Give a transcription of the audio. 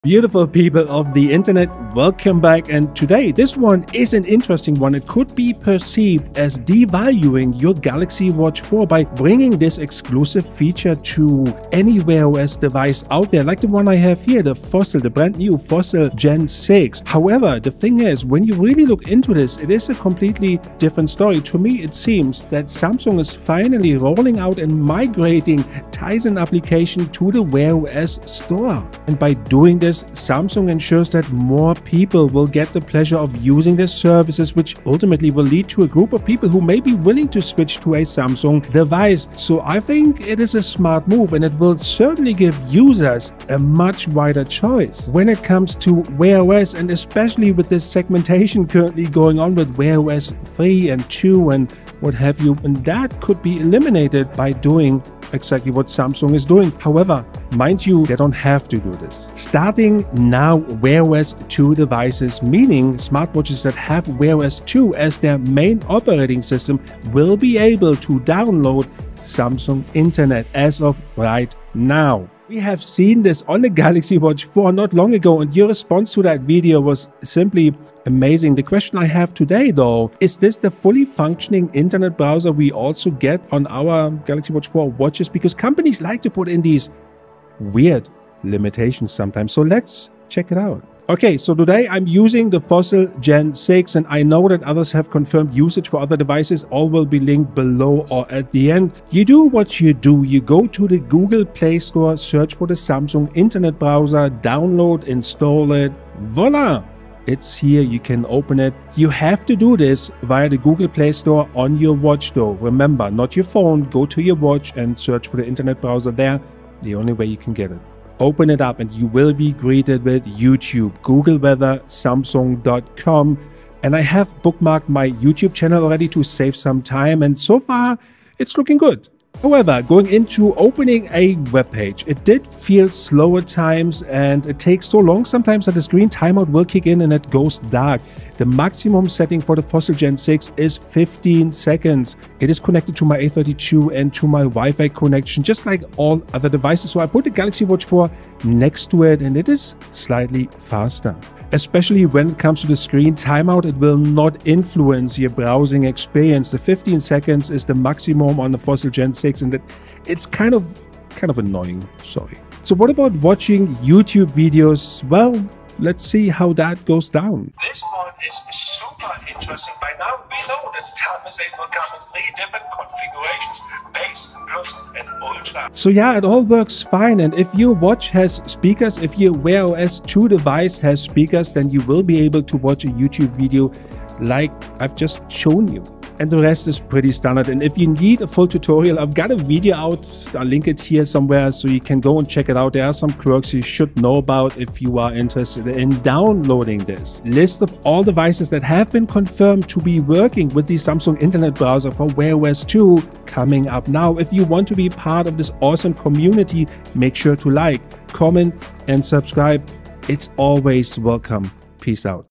Beautiful people of the internet, welcome back. And today this one is an interesting one. It could be perceived as devaluing your Galaxy Watch 4 by bringing this exclusive feature to any Wear OS device out there, like the one I have here, the Fossil, the brand new Fossil Gen 6. However, the thing is, when you really look into this, it is a completely different story. To me, it seems that Samsung is finally rolling out and migrating Tizen application to the Wear OS store. And by doing this, Samsung ensures that more people will get the pleasure of using their services, which ultimately will lead to a group of people who may be willing to switch to a Samsung device. So I think it is a smart move, and it will certainly give users a much wider choice when it comes to Wear OS, and especially with this segmentation currently going on with Wear OS 3 and 2 and what have you, and that could be eliminated by doing exactly what Samsung is doing. However, mind you, they don't have to do this. Starting now, Wear OS 2 devices, meaning smartwatches that have Wear OS 2 as their main operating system, will be able to download Samsung Internet as of right now. We have seen this on the Galaxy Watch 4 not long ago, and your response to that video was simply amazing. The question I have today, though, is this the fully functioning internet browser we also get on our Galaxy Watch 4 watches? Because companies like to put in these weird limitations sometimes. So let's check it out. Okay, so today I'm using the Fossil Gen 6, and I know that others have confirmed usage for other devices. All will be linked below or at the end. You do what you do. You go to the Google Play Store, search for the Samsung Internet Browser, download, install it. Voila! It's here, you can open it. You have to do this via the Google Play Store on your watch though. Remember, not your phone. Go to your watch and search for the internet browser there. The only way you can get it. Open it up and you will be greeted with YouTube, Google Weather, Samsung.com. And I have bookmarked my YouTube channel already to save some time, and so far it's looking good. However, going into opening a web page, it did feel slow at times, and it takes so long sometimes that the screen timeout will kick in and it goes dark. The maximum setting for the Fossil Gen 6 is 15 seconds. It is connected to my A32 and to my Wi-Fi connection, just like all other devices. So I put the Galaxy Watch 4 next to it, and it is slightly faster. Especially when it comes to the screen timeout, it will not influence your browsing experience. The 15 seconds is the maximum on the Fossil Gen 6, and it's kind of annoying, sorry. So what about watching YouTube videos? Well, let's see how that goes down. This one is super interesting. By now, we know that the Tizen will come in 3 different configurations: base, plus, and ultra. So yeah, it all works fine. And if your watch has speakers, if your Wear OS 2 device has speakers, then you will be able to watch a YouTube video like I've just shown you. And the rest is pretty standard. And if you need a full tutorial, I've got a video out. I'll link it here somewhere so you can go and check it out. There are some quirks you should know about if you are interested in downloading this. List of all devices that have been confirmed to be working with the Samsung Internet Browser for Wear OS 2 coming up now. If you want to be part of this awesome community, make sure to like, comment, and subscribe. It's always welcome. Peace out.